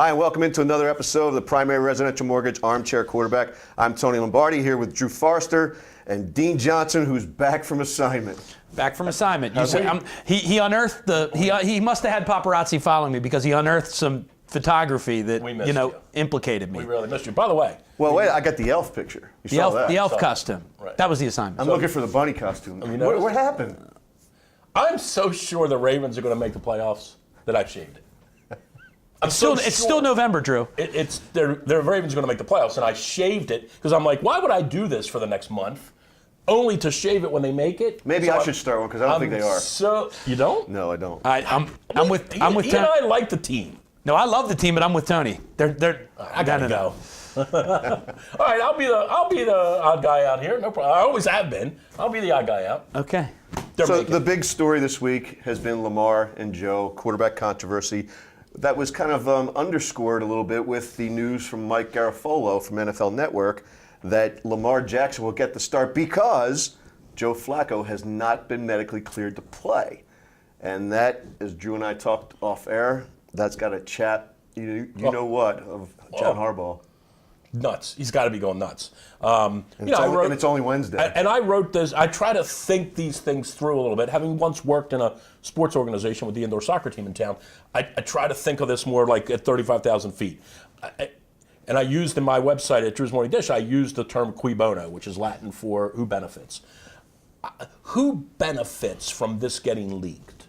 Hi, and welcome into another episode of the Primary Residential Mortgage Armchair Quarterback. I'm Tony Lombardi here with Drew Forrester and Dean Johnson, who's back from assignment. Back from assignment. You said, he unearthed he must have had paparazzi following me because he unearthed some photography that implicated me. We really missed you. By the way, well, wait, I got the elf picture. You saw that? The elf costume. Right. That was the assignment. I'm looking for the bunny costume. What happened? I'm so sure the Ravens are going to make the playoffs that I shaved it. It's still November, Drew. The Ravens are going to make the playoffs, and I shaved it because I'm like, why would I do this for the next month, only to shave it when they make it? Maybe So I should start one because I don't think they are. So you don't? No, I don't. I'm with Ian Tony. and I like the team. No, I love the team, but I'm with Tony. I gotta go. All right, I'll be the odd guy out here. No problem. I always have been. I'll be the odd guy out. Okay. So the big story this week has been Lamar and Joe quarterback controversy. That was kind of underscored a little bit with the news from Mike Garafolo from NFL Network that Lamar Jackson will get the start because Joe Flacco has not been medically cleared to play. And that, as Drew and I talked off air, that's got a chat, know what, of John Harbaugh. Nuts. He's got to be going nuts. And it's only Wednesday. And I wrote this. I try to think these things through a little bit. Having once worked in a sports organization with the indoor soccer team in town, I try to think of this more like at 35,000 feet. And I used in my website at Drew's Morning Dish, I used the term cui bono, which is Latin for who benefits. Who benefits from this getting leaked?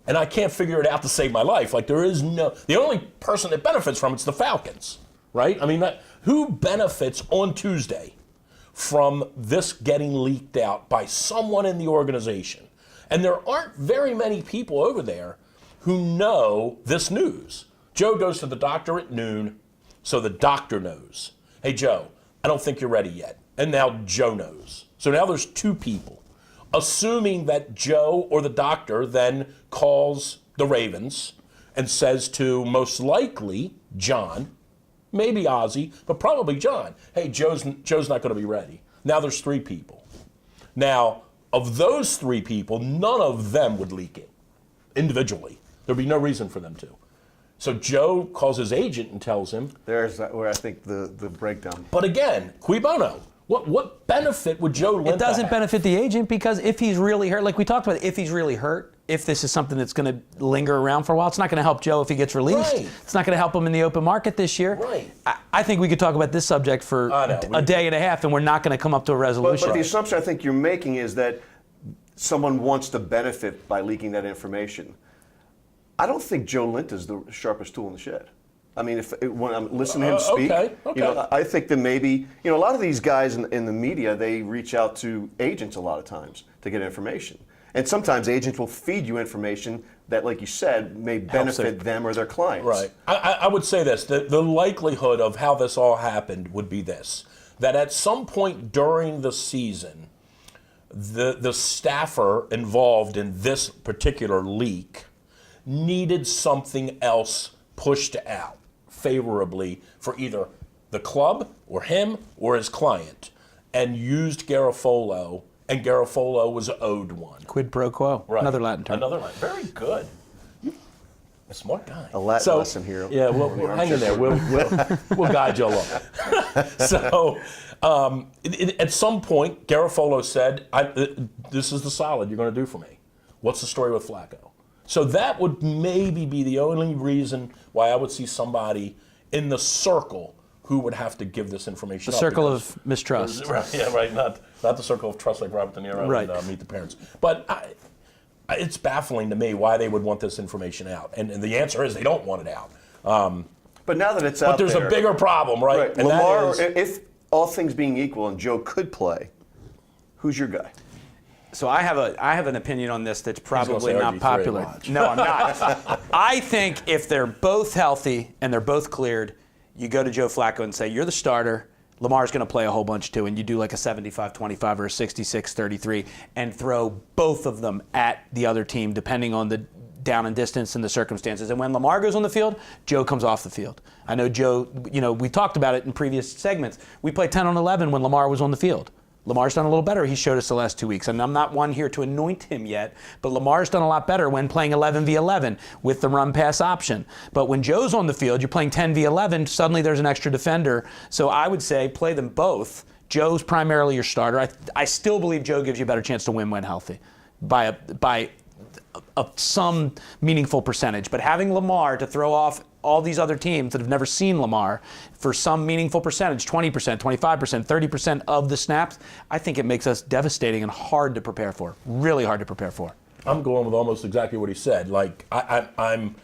And I can't figure it out to save my life. Like the only person that benefits from it's the Falcons, right? I mean, who benefits on Tuesday from this getting leaked out by someone in the organization? And there aren't very many people over there who know this news. Joe goes to the doctor at noon, so the doctor knows. Hey, Joe, I don't think you're ready yet. And now Joe knows. So now there's two people. Assuming that Joe or the doctor then calls the Ravens and says to most likely John, maybe Ozzie, but probably John, hey, Joe's not going to be ready. Now there's three people. Now, of those three people, none of them would leak it individually. There'd be no reason for them to. So Joe calls his agent and tells him. There's where I think the breakdown. But again, cui bono. What benefit would Joe Linta It doesn't have? benefit the agent because if he's really hurt, like we talked about, if he's really hurt, if this is something that's going to linger around for a while, it's not going to help Joe if he gets released. Right. It's not going to help him in the open market this year. Right. I think we could talk about this subject for a day and a half, and we're not going to come up to a resolution. But the assumption I think you're making is that someone wants to benefit by leaking that information. I don't think Joe Linta is the sharpest tool in the shed. I mean, when I'm listening to him speak, okay. I think that maybe, a lot of these guys in the media, they reach out to agents a lot of times to get information. And sometimes agents will feed you information that, like you said, may benefit them or their clients. Right. I would say this, the likelihood of how this all happened would be this, that at some point during the season, the staffer involved in this particular leak needed something else pushed out favorably for either the club or him or his client, and used Garafolo, and Garafolo was owed one. Quid pro quo. Right. Another Latin term. Another Latin. Very good. A smart guy. A Latin lesson here. Yeah, we'll hang in there. We'll guide you along. So at some point, Garafolo said, this is the solid you're going to do for me. What's the story with Flacco? So that would maybe be the only reason why I would see somebody in the circle who would have to give this information. The circle of mistrust. Right, yeah, right. Not the circle of trust like Robert De Niro right. and Meet the Parents. But it's baffling to me why they would want this information out. And the answer is they don't want it out. But now that it's out there. But there's a bigger problem, right? And Lamar, if all things being equal and Joe could play, who's your guy? So I have an opinion on this that's probably not RG3, popular. watch. No, I'm not. I think if they're both healthy and they're both cleared, you go to Joe Flacco and say, you're the starter. Lamar's going to play a whole bunch too, and you do like a 75-25 or a 66-33 and throw both of them at the other team depending on the down and distance and the circumstances. And when Lamar goes on the field, Joe comes off the field. I know Joe, we talked about it in previous segments. We played 10 on 11 when Lamar was on the field. Lamar's done a little better. He showed us the last 2 weeks. And I'm not one here to anoint him yet, but Lamar's done a lot better when playing 11v11 with the run-pass option. But when Joe's on the field, you're playing 10v11, suddenly there's an extra defender. So I would say play them both. Joe's primarily your starter. I still believe Joe gives you a better chance to win when healthy by some meaningful percentage. But having Lamar to throw off all these other teams that have never seen Lamar for some meaningful percentage, 20%, 25%, 30% of the snaps, I think it makes us devastating and hard to prepare for. Really hard to prepare for. I'm going with almost exactly what he said. Like, I'm.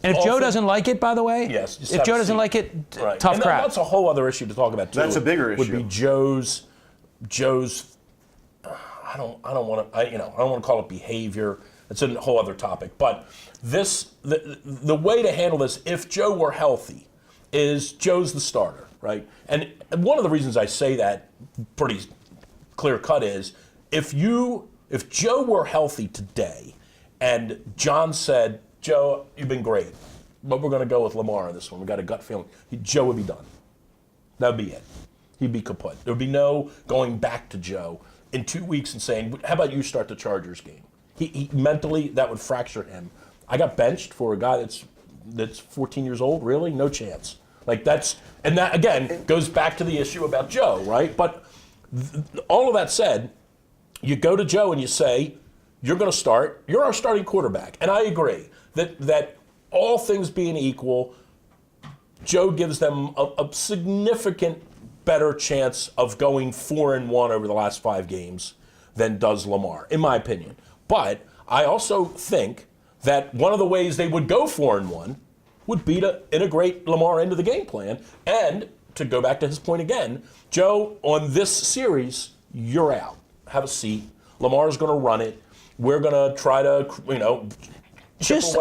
And if Joe doesn't like it, by the way, yes, if Joe doesn't like it, right. tough crap. That's a whole other issue to talk about too. That's a bigger issue. Would be Joe's. I don't want to call it behavior. It's a whole other topic. But the way to handle this, if Joe were healthy, is Joe's the starter, right? And one of the reasons I say that pretty clear cut is if Joe were healthy today, and John said, Joe, you've been great, but we're going to go with Lamar on this one. We got a gut feeling. Joe would be done. That would be it. He'd be kaput. There would be no going back to Joe in 2 weeks and saying, how about you start the Chargers game? He mentally, that would fracture him. I got benched for a guy that's 14 years old. Really? No chance. Like that again goes back to the issue about Joe, right? But all of that said, you go to Joe and you say, you're going to start. You're our starting quarterback. And I agree that all things being equal, Joe gives them a significant better chance of going 4-1 over the last 5 games than does Lamar, in my opinion. But I also think that one of the ways they would go 4-1 would be to integrate Lamar into the game plan. And to go back to his point again, Joe, on this series, you're out. Have a seat. Lamar's going to run it. We're going to try to,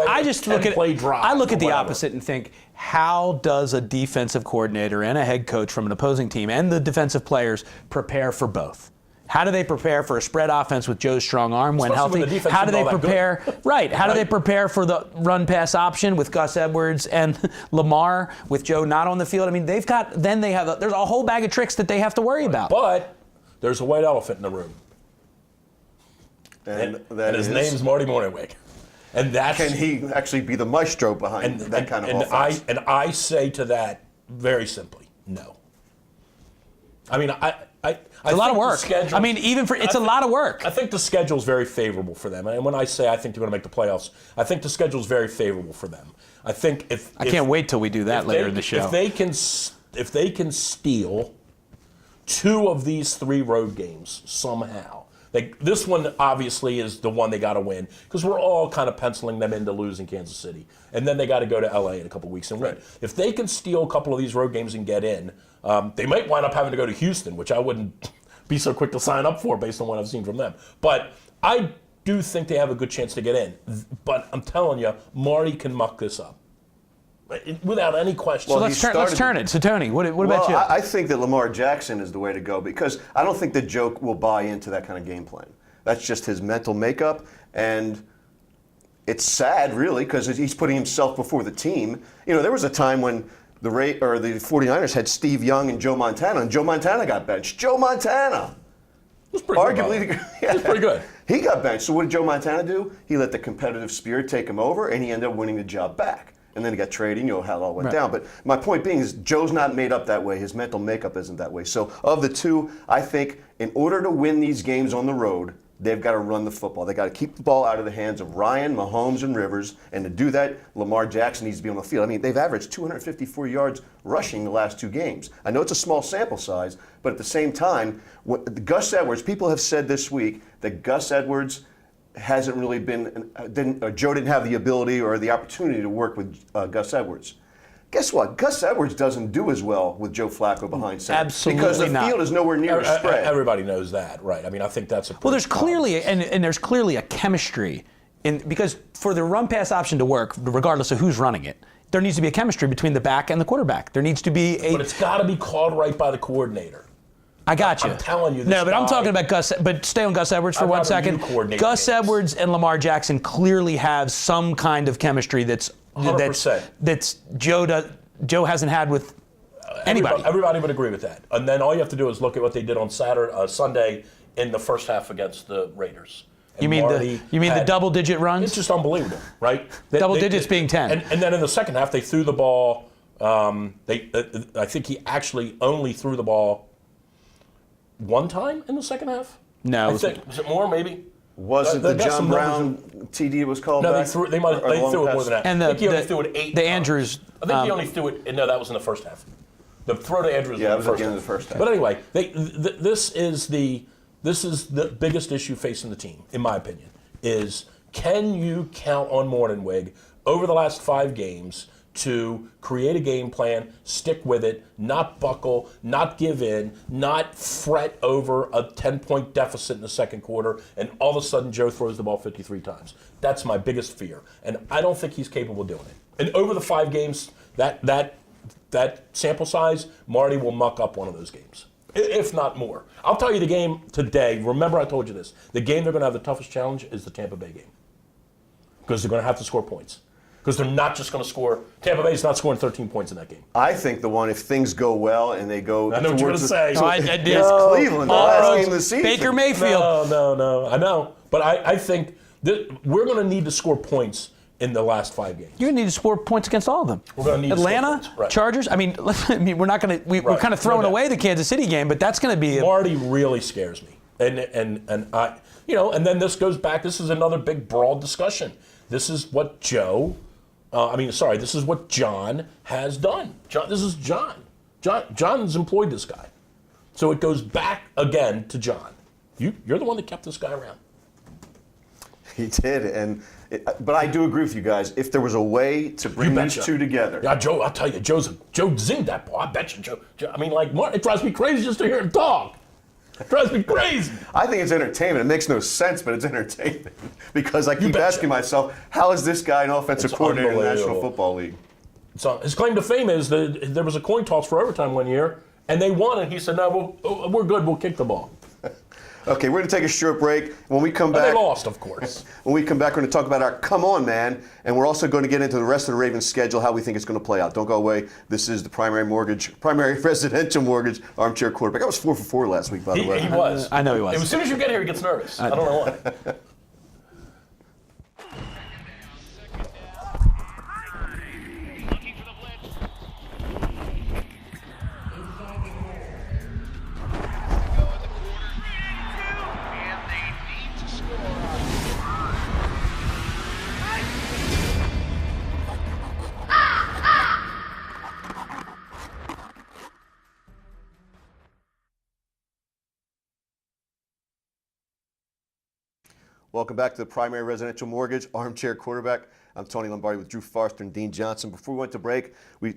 I look at the opposite and think, how does a defensive coordinator and a head coach from an opposing team and the defensive players prepare for both? How do they prepare for a spread offense with Joe's strong arm when healthy? How do they prepare? Right. How do they prepare for the run-pass option with Gus Edwards and Lamar with Joe not on the field? I mean, there's a whole bag of tricks that they have to worry about. But there's a white elephant in the room, and his name's Marty Morningwig. And can he actually be the maestro behind that kind of offense? I say to that very simply, no. I mean, it's a lot of work. I mean, it's a lot of work. I think the schedule's very favorable for them. And when I say I think they're going to make the playoffs, I think the schedule's very favorable for them. I think I can't wait till we do that later in the show. If they can steal 2 of these 3 road games somehow. This one obviously is the one they got to win because we're all kind of penciling them into losing Kansas City. And then they got to go to L.A. in a couple weeks and win. If they can steal a couple of these road games and get in, they might wind up having to go to Houston, which I wouldn't be so quick to sign up for based on what I've seen from them. But I do think they have a good chance to get in. But I'm telling you, Marty can muck this up. Without any question. Well, let's turn it. So, Tony, what about you? I think that Lamar Jackson is the way to go because I don't think that Joe will buy into that kind of game plan. That's just his mental makeup, and it's sad, really, because he's putting himself before the team. There was a time when the 49ers had Steve Young and Joe Montana, and Joe Montana got benched. Joe Montana! Was pretty arguably, good. He was pretty good. He got benched. So what did Joe Montana do? He let the competitive spirit take him over, and he ended up winning the job back. And then he got traded. You know how it all went down. But my point being is Joe's not made up that way. His mental makeup isn't that way. So of the 2, I think in order to win these games on the road, they've got to run the football. They've got to keep the ball out of the hands of Ryan, Mahomes, and Rivers. And to do that, Lamar Jackson needs to be on the field. I mean, they've averaged 254 yards rushing the last 2 games. I know it's a small sample size, but at the same time, Gus Edwards, people have said this week that Gus Edwards hasn't really Joe didn't have the ability or the opportunity to work with Gus Edwards. Guess what? Gus Edwards doesn't do as well with Joe Flacco behind center. Absolutely because the not. field is nowhere near as spread. Everybody knows that, right? I mean, I think that's a there's clearly a chemistry because for the run pass option to work, regardless of who's running it, there needs to be a chemistry between the back and the quarterback. There needs to be but it's got to be called right by the coordinator. I got you. I'm telling you this. No, but I'm talking about Gus. But stay on Gus Edwards for 1 second. Gus Edwards and Lamar Jackson clearly have some kind of chemistry that's 100%. Joe hasn't had with Anybody. Everybody would agree with that. And then all you have to do is look at what they did on Sunday in the first half against the Raiders. And You mean the double-digit runs? It's just unbelievable, right? Double digits being 10. And then in the second half, they threw the ball. I think he actually only threw the ball one time in the second half. No. Was it more, maybe? Was it the John Brown TD it was called No, back? they threw it more than that. And I think he only threw it 8 the times. Andrews. I think he only threw it. No, that was in the first half. The throw to Andrews Yeah, it was was in at the first half. the end of the first half. But anyway, this is the biggest issue facing the team, in my opinion, is can you count on Mornhinweg over the last 5 games to create a game plan, stick with it, not buckle, not give in, not fret over a 10-point deficit in the second quarter, and all of a sudden Joe throws the ball 53 times. That's my biggest fear, and I don't think he's capable of doing it. And over the 5 games, that sample size, Marty will muck up one of those games, if not more. I'll tell you the game today. Remember I told you this. The game they're going to have the toughest challenge is the Tampa Bay game because they're going to have to score points. Because they're not just going to score. Tampa Bay's not scoring 13 points in that game. I think the one, if things go well and they go I know what you're going to say. No, I did. It's Cleveland, the last game of the season. Baker Mayfield. No. I know. But I think that we're going to need to score points in the last 5 games. You're going to need to score points against all of them. We're going to need to score Atlanta, points. Right. Chargers. I mean, we're not going to. We're Right. kind of No throwing doubt. away the Kansas City game, but that's going to be. Marty really scares me. And I, and then this goes back. This is another big, broad discussion. This is what this is what John has done. This is John. John's employed this guy. So it goes back again to John. You're the one that kept this guy around. He did, but I do agree with you guys. If there was a way to bring these two together. Yeah, Joe, I'll tell you, Joe zinged that ball. I bet you, Joe. I mean, it drives me crazy just to hear him talk. It drives me crazy. I think it's entertainment. It makes no sense, but it's entertainment. Because I keep asking myself, how is this guy an offensive coordinator in the National Football League? So his claim to fame is that there was a coin toss for overtime one year, and they won, and he said, no, we're good, we'll kick the ball. Okay, we're going to take a short break. When we come back, they lost, of course. When we come back, we're going to talk about our Come On Man, and we're also going to get into the rest of the Ravens' schedule, how we think it's going to play out. Don't go away. This is the primary residential mortgage armchair quarterback. I was 4 for 4 last week, by the way. He was. I know he was. As soon as you get here, he gets nervous. I don't know why. Welcome back to the primary residential mortgage armchair quarterback. I'm Tony Lombardi with Drew Forster and Dean Johnson. Before we went to break, we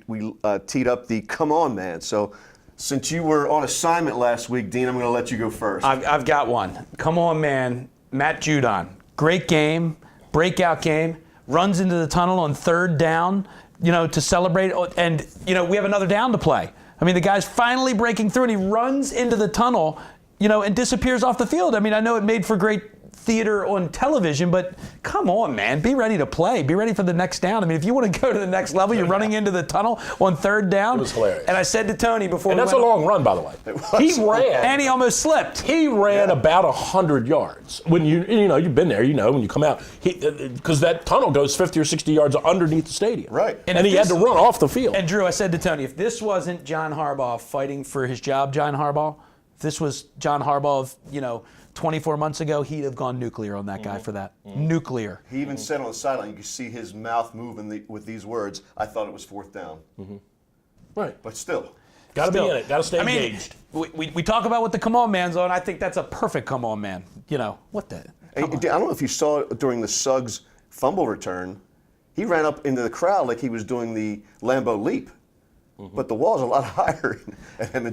teed up the Come On Man. So since you were on assignment last week, Dean, I'm going to let you go first. I've got one. Come on, man. Matt Judon. Great game, breakout game. Runs into the tunnel on 3rd down, to celebrate. And, we have another down to play. I mean, the guy's finally breaking through, and he runs into the tunnel, and disappears off the field. I mean, I know it made for great theater on television, but come on, man, be ready to play. Be ready for the next down. I mean, if you want to go to the next level, you're running into the tunnel on 3rd down. It was hilarious. And I said to Tony before, and that's a long run, by the way. He ran, and he almost slipped. He ran about 100 yards. When you've been there, when you come out, because that tunnel goes 50 or 60 yards underneath the stadium. Right. And he had to run off the field. And Drew, I said to Tony, if this wasn't John Harbaugh fighting for his job, if this was John Harbaugh of, 24 months ago, he'd have gone nuclear on that guy for that. Nuclear. He even said on the sideline, you could see his mouth moving with these words, I thought it was 4th down. Right. But still. Got to be in it. Got to stay engaged. We talk about what the come on man's on. I think that's a perfect come on man. What the? I don't know if you saw during the Suggs fumble return, he ran up into the crowd like he was doing the Lambeau leap. But the wall's a lot higher.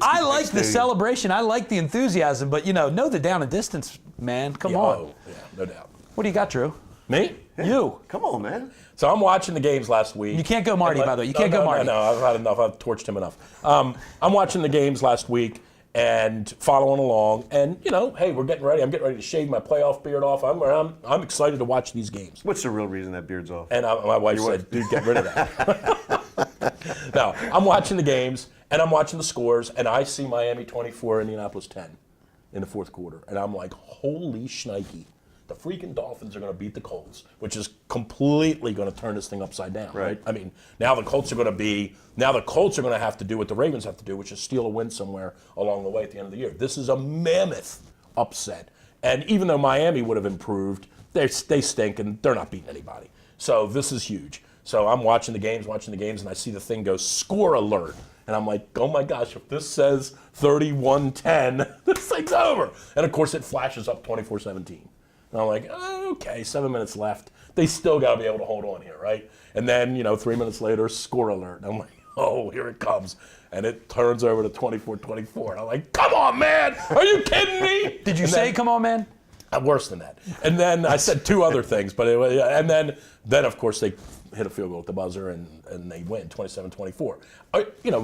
I like the celebration. I like the enthusiasm. But, know the down and distance, man. Come on. Oh, yeah, no doubt. What do you got, Drew? Me? You. Come on, man. So I'm watching the games last week. You can't go Marty, by the way. You can't go Marty. No, I've had enough. I've torched him enough. I'm watching the games last week and following along. And, hey, we're getting ready. I'm getting ready to shave my playoff beard off. I'm excited to watch these games. What's the real reason that beard's off? And my wife said, dude, get rid of that. No, I'm watching the games, And I'm watching the scores, and I see Miami 24, Indianapolis 10 in the fourth quarter. And I'm like, holy shnikey. The freaking Dolphins are going to beat the Colts, which is completely going to turn this thing upside down, right? I mean, now the Colts are going to have to do what the Ravens have to do, which is steal a win somewhere along the way at the end of the year. This is a mammoth upset. And even though Miami would have improved, they stink and they're not beating anybody. So this is huge. So I'm watching the games, and I see the thing go, score alert. And I'm like, oh my gosh, if this says 31-10, this thing's over. And of course it flashes up 24-17. And I'm like, oh, okay, 7 minutes left. They still got to be able to hold on here, right? And then, 3 minutes later, score alert. And I'm like, oh, here it comes. And it turns over to 24-24. And I'm like, come on, man. Are you kidding me? Did you say, come on, man? Worse than that. And then I said two other things. And then, of course, they hit a field goal at the buzzer, and they win 27-24.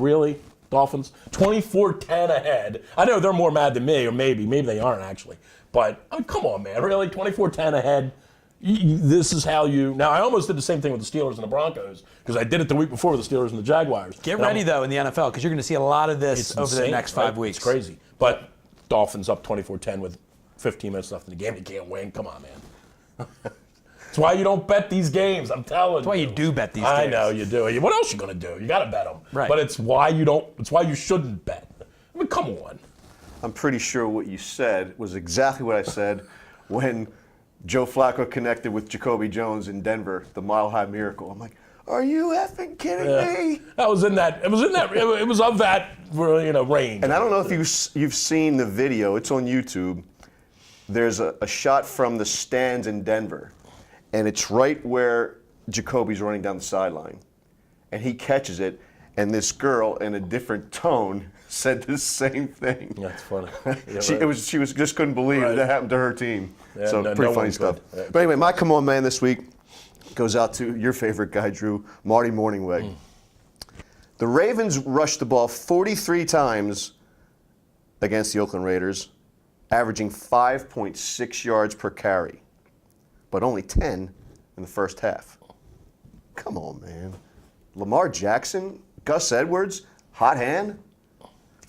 Really? Dolphins? 24-10 ahead. I know they're more mad than me, or maybe they aren't actually. But, come on, man, really? 24-10 ahead? This is how you... Now, I almost did the same thing with the Steelers and the Broncos, because I did it the week before with the Steelers and the Jaguars. Get ready, though, in the NFL, because you're going to see a lot of this over the next 5 weeks. It's crazy. But Dolphins up 24-10 with 15 minutes left in the game. You can't win. Come on, man. That's why you don't bet these games, I'm telling you. That's why you do bet these games. I know you do. What else are you going to do? You got to bet them. Right. But it's why you shouldn't bet. I mean, come on. I'm pretty sure what you said was exactly what I said when Joe Flacco connected with Jacoby Jones in Denver, the Mile High Miracle. I'm like, are you effing kidding me? It was of that range. And I don't know if you've seen the video. It's on YouTube. There's a shot from the stands in Denver, and it's right where Jacoby's running down the sideline. And he catches it, and this girl in a different tone said the same thing. That's funny. Yeah, she was just couldn't believe that happened to her team. Yeah, so pretty funny stuff. Yeah. But anyway, my come on man this week goes out to your favorite guy, Drew, Marty Morningweg. The Ravens rushed the ball 43 times against the Oakland Raiders, averaging 5.6 yards per carry, but only 10 in the first half. Come on, man. Lamar Jackson, Gus Edwards, hot hand.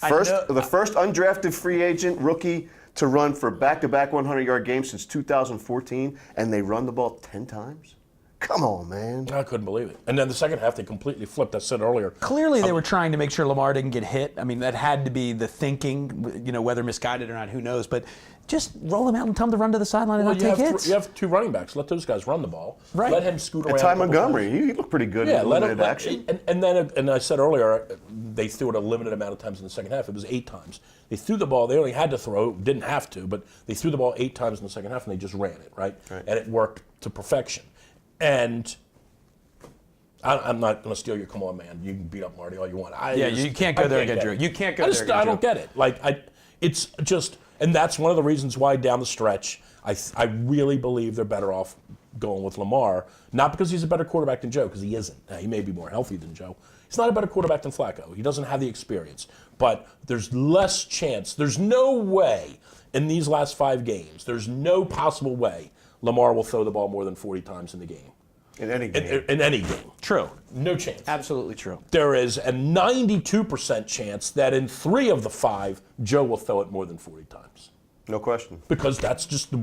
The first undrafted free agent rookie to run for back-to-back 100-yard games since 2014, and they run the ball 10 times? Come on, man. I couldn't believe it. And then the second half, they completely flipped. I said earlier. Clearly, they were trying to make sure Lamar didn't get hit. I mean, that had to be the thinking, whether misguided or not, who knows. But just roll him out and tell him to run to the sideline and not take hits. You have two running backs. Let those guys run the ball. Right. Let him scoot around. And Ty Montgomery, he looked pretty good in limited action. And I said earlier, they threw it a limited amount of times in the second half. It was 8 times. They threw the ball. They only had to throw, didn't have to, but they threw the ball 8 times in the second half, and they just ran it, right? And it worked to perfection. And I'm not going to steal your come on, man. You can beat up Marty all you want. You can't go there again, Drew. You can't go there again, Drew. I don't get it. It's just, and that's one of the reasons why down the stretch, I really believe they're better off going with Lamar. Not because he's a better quarterback than Joe, because he isn't. Now, he may be more healthy than Joe. He's not a better quarterback than Flacco. He doesn't have the experience. But there's less chance. There's no way in these last 5 games, there's no possible way Lamar will throw the ball more than 40 times in the game. In any game. In any game. True. No chance. Absolutely true. There is a 92% chance that in 3 of the 5, Joe will throw it more than 40 times. No question. Because that's just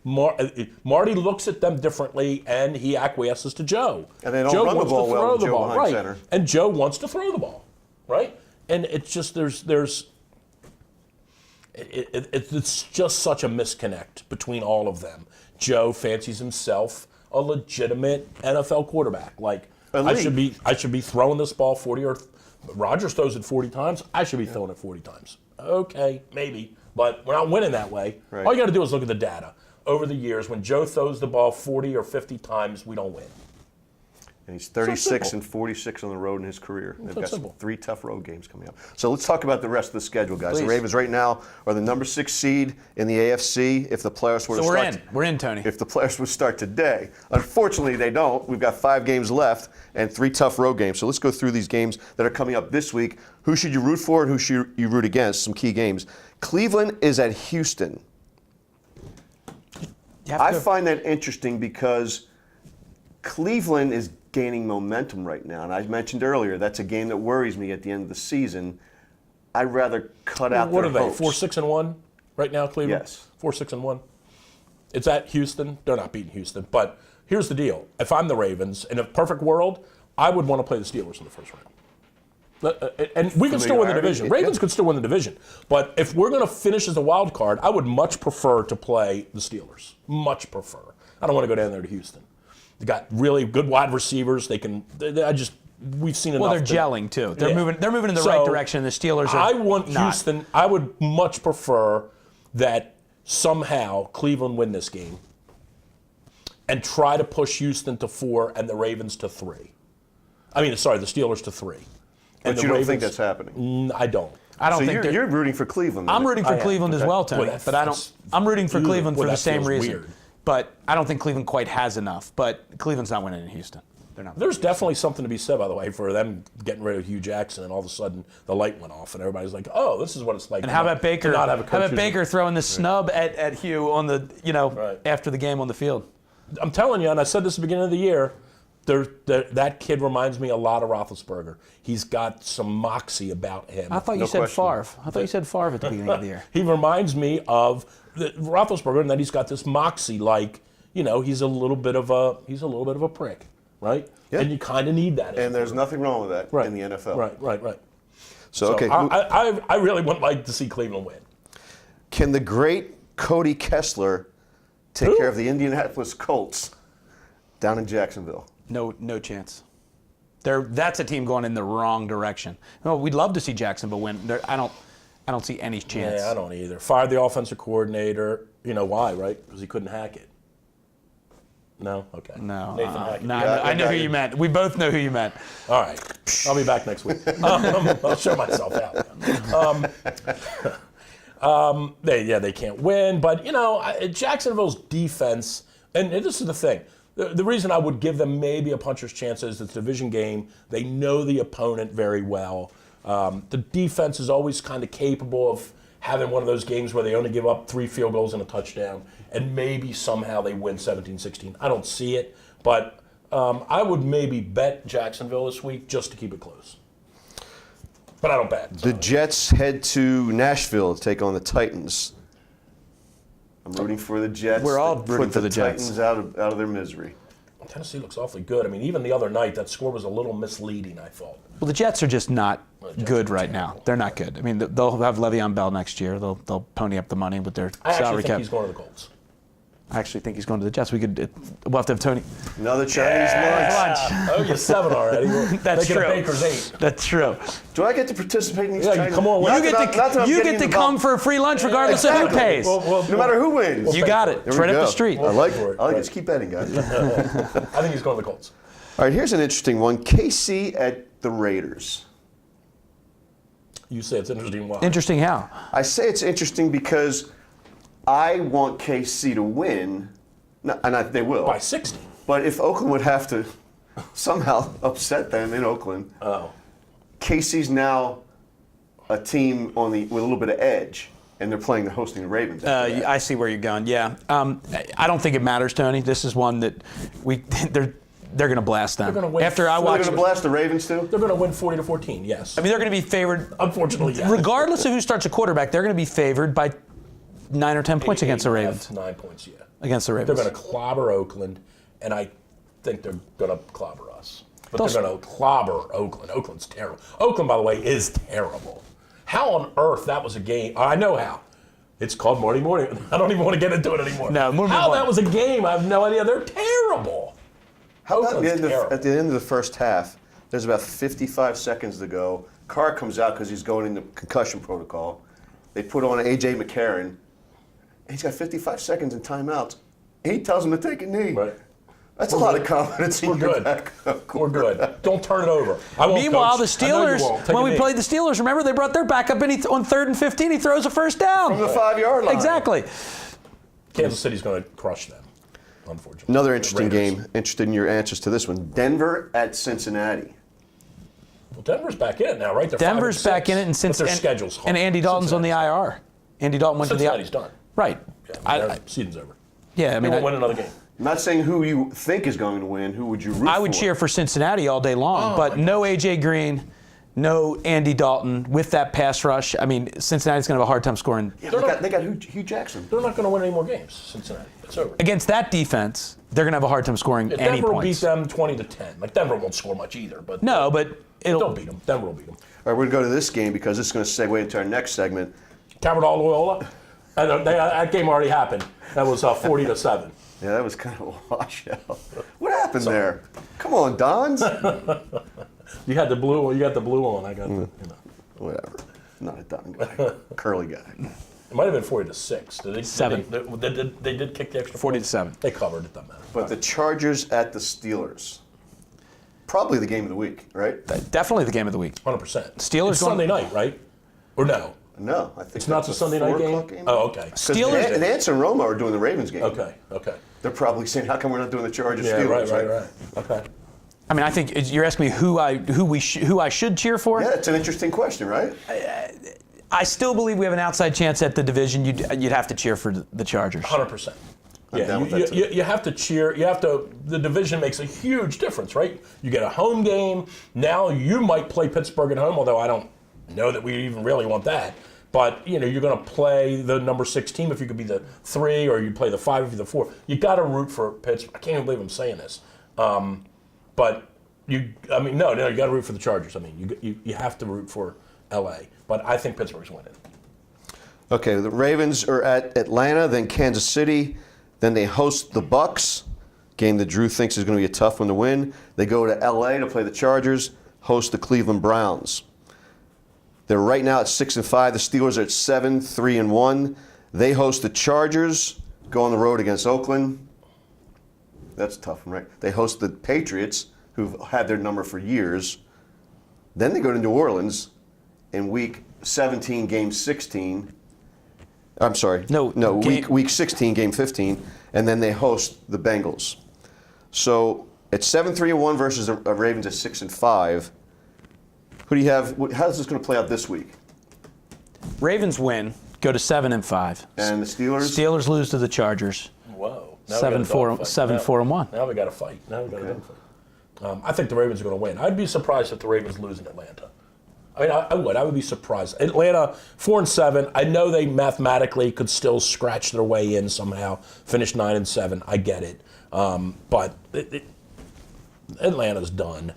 Marty looks at them differently, and he acquiesces to Joe. And they don't run the ball well with Joe behind right? center. And Joe wants to throw the ball, right? And it's just it's just such a misconnect between all of them. Joe fancies himself a legitimate NFL quarterback. Like I should be throwing this ball 40 or Rodgers throws it 40 times. I should be throwing it 40 times. Okay, maybe, but we're not winning that way. Right. All you got to do is look at the data. Over the years, when Joe throws the ball 40 or 50 times, we don't win. And he's 36 and 46 on the road in his career. They've got simple. 3 tough road games coming up. So let's talk about the rest of the schedule, guys. Please. The Ravens right now are the number 6 seed in the AFC. If the playoffs were to start, we're in, Tony. If the playoffs would start today, unfortunately they don't. We've got 5 games left and 3 tough road games. So let's go through these games that are coming up this week. Who should you root for and who should you root against? Some key games. Cleveland is at Houston. I find that interesting because Cleveland is gaining momentum right now. And I mentioned earlier, that's a game that worries me at the end of the season. I'd rather cut out What their are they? hopes. 4-6-1 right now, Cleveland? Yes. 4-6-1. It's at Houston. They're not beating Houston. But here's the deal. If I'm the Ravens, in a perfect world, I would want to play the Steelers in the first round. And we could still win the division. Ravens could still win the division. But if we're going to finish as a wild card, I would much prefer to play the Steelers. Much prefer. I don't want to go down there to Houston. They got really good wide receivers. We've seen enough. Well, they're gelling too. They're moving in the right direction. The Steelers are. I want not. Houston. I would much prefer that somehow Cleveland win this game and try to push Houston to 4 and the Ravens to 3. The Steelers to 3. But you don't think that's happening? I don't. I don't So think you're rooting for Cleveland. I'm rooting for I am. Cleveland as well, Tony. Well, but I don't. I'm rooting for Cleveland for the that same feels reason. weird. But I don't think Cleveland quite has enough. But Cleveland's not winning in Houston. They're not. There's definitely something to be said, by the way, for them getting rid of Hugh Jackson, and all of a sudden the light went off, and everybody's like, "Oh, this is what it's like." And how about Baker? To not have a coach How about who's- Baker throwing the snub at Hugh on the Right. after the game on the field? I'm telling you, and I said this at the beginning of the year, that kid reminds me a lot of Roethlisberger. He's got some moxie about him. I thought you No said question. Favre. I thought you said Favre at the beginning of the year. He reminds me of Roethlisberger, and that he's got this moxie, like he's a little bit of a prick, right? Yeah. And you kind of need that. And there's nothing wrong with that right. in the NFL. Right. So, okay. I really would like to see Cleveland win. Can the great Cody Kessler take care of the Indianapolis Colts down in Jacksonville? No chance. That's a team going in the wrong direction. No, we'd love to see Jacksonville win. I don't see any chance. Yeah, I don't either. Fired the offensive coordinator. You know why, right? Because he couldn't hack it. No? Okay. No. Nathan Hackett. No, Yeah, I know I who got you you. meant. We both know who you meant. All right. I'll be back next week. I'll show myself out. They can't win. But, Jacksonville's defense, and this is the thing. The reason I would give them maybe a puncher's chance is it's a division game. They know the opponent very well. The defense is always kind of capable of having one of those games where they only give up 3 field goals and a touchdown, and maybe somehow they win 17-16. I don't see it, but I would maybe bet Jacksonville this week just to keep it close. But I don't bet. The Jets head to Nashville to take on the Titans. I'm rooting for the Jets. We're all to rooting put for the Jets. Titans out of their misery. Tennessee looks awfully good. Even the other night, that score was a little misleading, I thought. Well, the Jets are just not Jets good are right now. They're not good. They'll have Le'Veon Bell next year. They'll pony up the money with their I actually salary think cap. he's going to the Colts. I actually think he's going to the Jets. We'll have to have Tony. Another Chinese lunch. Oh, you're 7 already. That's Making true. a Baker's 8. That's true. Do I get to participate in these Yeah, Chinese? come on. Not You that I'm- not that I'm get getting to involved. come for a free lunch regardless of who Exactly. pays. No matter who wins. You got it. There It's we right up go. the street. I like for it. it. I like it. Right. Just keep betting, guys. I think he's going to the Colts. All right, here's an interesting one. KC at the Raiders. You say it's interesting. Why? Interesting how? I say it's interesting because I want KC to win, and they will. By 60. But if Oakland would have to somehow upset them in Oakland, KC's now a team with a little bit of edge, and they're hosting the Ravens. after that. I see where you're going. Yeah. I don't think it matters, Tony. This is one that they're going to blast them. They're gonna win. After I They're watch, going to blast the Ravens too? They're going to win 40-14, yes. they're going to be favored. Unfortunately, yes. Regardless of who starts a quarterback, they're going to be favored by 9 or 10 points against the Ravens. 9 points, yeah. Against the They're Ravens. going to clobber Oakland, and I think they're going to clobber us. But Those- they're going to clobber Oakland. Oakland's terrible. Oakland, by the way, is terrible. How on earth that was a game? I know how. It's called Morty Morning. I don't even want to get into it anymore. No, move how on. that was a game, I have no idea. They're terrible. How about Oakland's terrible. at the end of the first half, there's about 55 seconds to go. Carr comes out because he's going into concussion protocol. They put on A.J. McCarron, and he's got 55 seconds in timeouts. He tells him to take a knee. Right. That's a lot of confidence in We're your good. backup. We're good. Don't turn it over. I won't, Meanwhile, Coach. the I know you Steelers, won't. Take when a we knee. played the Steelers, remember they brought their backup in on 3rd and 15. He throws a first down. From the 5-yard line. Exactly. Kansas City's going to crush them, unfortunately. Another interesting Raiders. game. Interested in your answers to this one. Denver at Cincinnati. Well, Denver's back in it now, right? They're 5 and Denver's back 6, in it, and but their Cincinnati. schedule's hard. And Andy Dalton's on the IR. Andy Dalton went Cincinnati's to the done. Right. Yeah, their season's over. Yeah, I They mean, won't win another game. I'm not saying who you think is going to win. Who would you root for? I would cheer for Cincinnati all day long, but no A.J. Green, no Andy Dalton with that pass rush. I mean, Cincinnati's going to have a hard time scoring. Yeah, they got Hugh Jackson. They're not going to win any more games, Cincinnati. It's over. Against that defense, they're going to have a hard time scoring any Denver will beat points. them 20-10. Like, Denver won't score much either. But No, but they'll beat them. Denver will beat them. All right, we're going to go to this game because this is going to segue into our next segment. Caverdall Loyola. That game already happened. That was 40-7. Yeah, that was kind of a washout. What happened there? Come on, Dons. You had the blue one. You got the blue one. I got the, Whatever. Not a Don guy. Curly guy. It might have been 40-6. Did they, 7. They did kick the extra 40-7. They covered it. Doesn't matter. But the Chargers at the Steelers. Probably the game of the week, right? Definitely the game of the week. 100%. Steelers it's going- Sunday night, right? Or no? No, I think It's not that's the a Sunday night 4 game? o'clock game. Oh, okay. Steelers- Nance and Roma are doing the Ravens game. Okay. They're probably saying, how come we're not doing the Chargers Yeah, Steelers? right. Okay. I mean, I think you're asking me who I should cheer for. Yeah, it's an interesting question, right? I still believe we have an outside chance at the division. You'd have to cheer for the Chargers. 100%. I'm down with that too. You have to cheer. The division makes a huge difference, right? You get a home game. Now you might play Pittsburgh at home, although I don't know that we even really want that. But, you're going to play the number 6 team if you could be the 3, or you play the 5 if you're the 4. You got to root for Pittsburgh. I can't even believe I'm saying this. But you got to root for the Chargers. I mean, you have to root for L.A. But I think Pittsburgh's winning. Okay, the Ravens are at Atlanta, then Kansas City, then they host the Bucks, game that Drew thinks is going to be a tough one to win. They go to L.A. to play the Chargers, host the Cleveland Browns. They're right now at 6-5. The Steelers are at 7-3-1. They host the Chargers, go on the road against Oakland. That's a tough one, right? They host the Patriots, who've had their number for years. Then they go to New Orleans in week 17, game 16. I'm sorry. Week 16, game 15. And then they host the Bengals. So it's 7-3-1 versus the Ravens at 6-5. Who do you have? How's this going to play out this week? Ravens win, go to 7-5. And the Steelers? Steelers lose to the Chargers. Whoa. 7-4-1. Now we got to fight. Now we got to fight. I think the Ravens are going to win. I'd be surprised if the Ravens lose in Atlanta. I mean, I would. I would be surprised. Atlanta 4-7. I know they mathematically could still scratch their way in somehow. Finish 9-7. I get it. But Atlanta's done.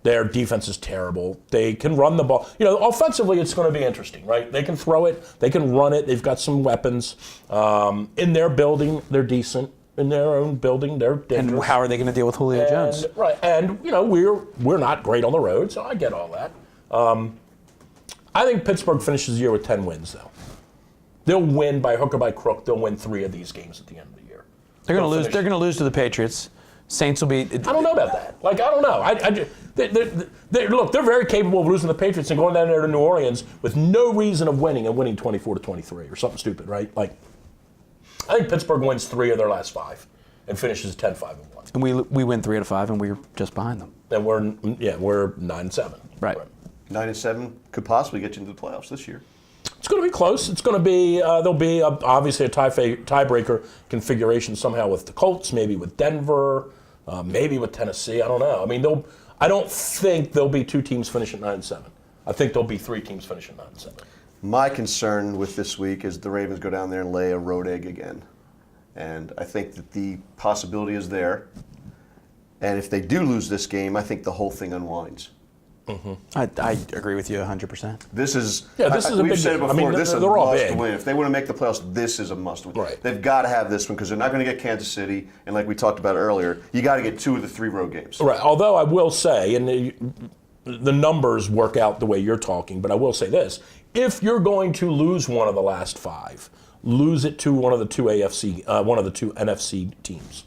Their defense is terrible. They can run the ball. Offensively, it's going to be interesting, right? They can throw it. They can run it. They've got some weapons. In their building, they're decent. In their own building, they're dangerous. And how are they going to deal with Julio Jones? Right. And, we're not great on the road, so I get all that. I think Pittsburgh finishes the year with 10 wins, though. They'll win by hook or by crook. They'll win 3 of these games at the end of the year. They're going to lose. They're going to lose to the Patriots. Saints will be. I don't know about that. I don't know. Look, they're very capable of losing the Patriots and going down there to New Orleans with no reason of winning and winning 24-23 or something stupid, right? I think Pittsburgh wins 3 of their last 5 and finishes 10-5-1. And we win 3 out of 5, and we're just behind them. And we're 9-7. Right. 9-7 could possibly get you into the playoffs this year. It's going to be close. It's going to be there'll be obviously a tiebreaker configuration somehow with the Colts, maybe with Denver, maybe with Tennessee. I don't know. I mean, I don't think there'll be 2 teams finishing 9-7. I think there'll be 3 teams finishing 9-7. My concern with this week is the Ravens go down there and lay a road egg again. And I think that the possibility is there. And if they do lose this game, I think the whole thing unwinds. Mm-hmm. I agree with you 100%. This is, this is a we've big said it game. before, I mean, this is a they're all must big. win. If they want to make the playoffs, this is a must win. Right. They've got to have this one because they're not going to get Kansas City. And like we talked about earlier, you got to get 2 of the 3 road games. Right. Although I will say, and the numbers work out the way you're talking, but I will say this. If you're going to lose one of the last 5, lose it to one of the 2 NFC teams.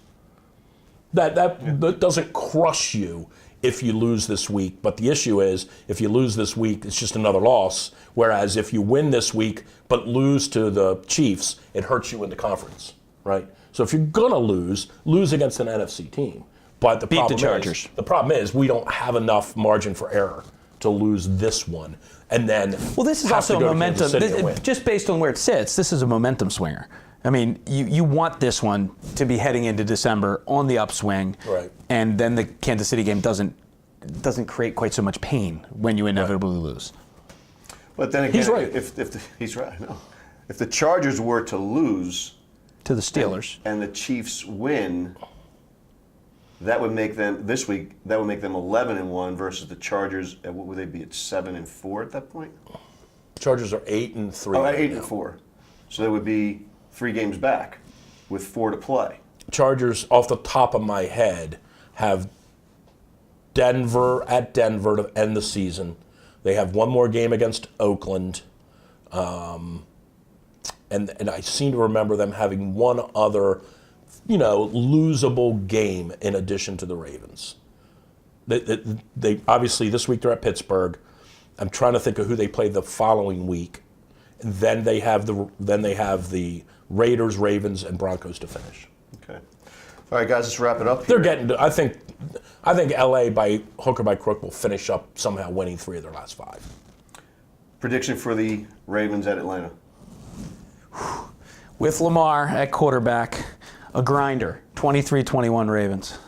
That doesn't crush you if you lose this week. But the issue is, if you lose this week, it's just another loss. Whereas if you win this week but lose to the Chiefs, it hurts you in the conference, right? So if you're gonna lose against an NFC team. But the Beat the Chargers. The problem is we don't have enough margin for error to lose this one, and then Well, this is have also to a go to Kansas momentum. City and win. Just based on where it sits, this is a momentum swinger. I mean, you want this one to be heading into December on the upswing, Right. And then the Kansas City game doesn't create quite so much pain when you inevitably lose. But then again, He's right. He's right. No, if the Chargers were to lose To the Steelers. and the Chiefs win, that would make them this week. That would make them 11-1 versus the Chargers. At what would they be at 7-4 at that point? Chargers are 8-3. Oh, right 8-4. So they would be 3 games back with 4 to play. Chargers, off the top of my head, have Denver to end the season. They have one more game against Oakland. And I seem to remember them having one other, losable game in addition to the Ravens. They obviously this week they're at Pittsburgh. I'm trying to think of who they play the following week. And then they have the Raiders, Ravens, and Broncos to finish. Okay. All right, guys, let's wrap it up here. They're getting to, I think LA by hook or by crook will finish up somehow winning 3 of their last 5. Prediction for the Ravens at Atlanta. With Lamar at quarterback, a grinder, 23-21 Ravens.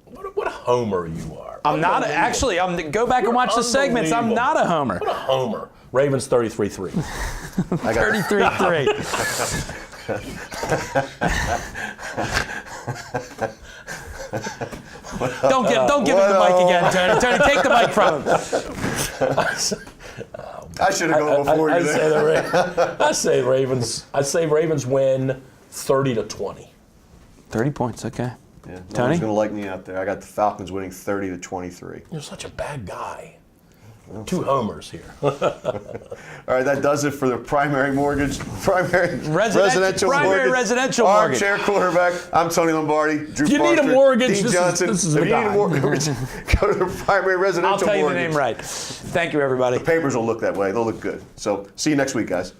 What a homer you are. I'm not actually. Go back and watch the segments. I'm not a homer. What a homer. Ravens 33-3. I got 33-3. Don't give him the mic again, Tony. Tony, take the mic from him. I should have gone before you there. I say Ravens win 30-20. 30 points, okay. Yeah, no Tony? one's going to like me out there. I got the Falcons winning 30-23. You're such a bad guy. 2 homers here. All right, that does it for the primary residential residential mortgage. Armchair quarterback. I'm Tony Lombardi. Drew If you need a Foster, mortgage, Dean this Johnson. is if the you need guy. a mortgage, go to the primary residential I'll tell you mortgage. the name right. Thank you, everybody. The papers will look that way. They'll look good. So see you next week, guys.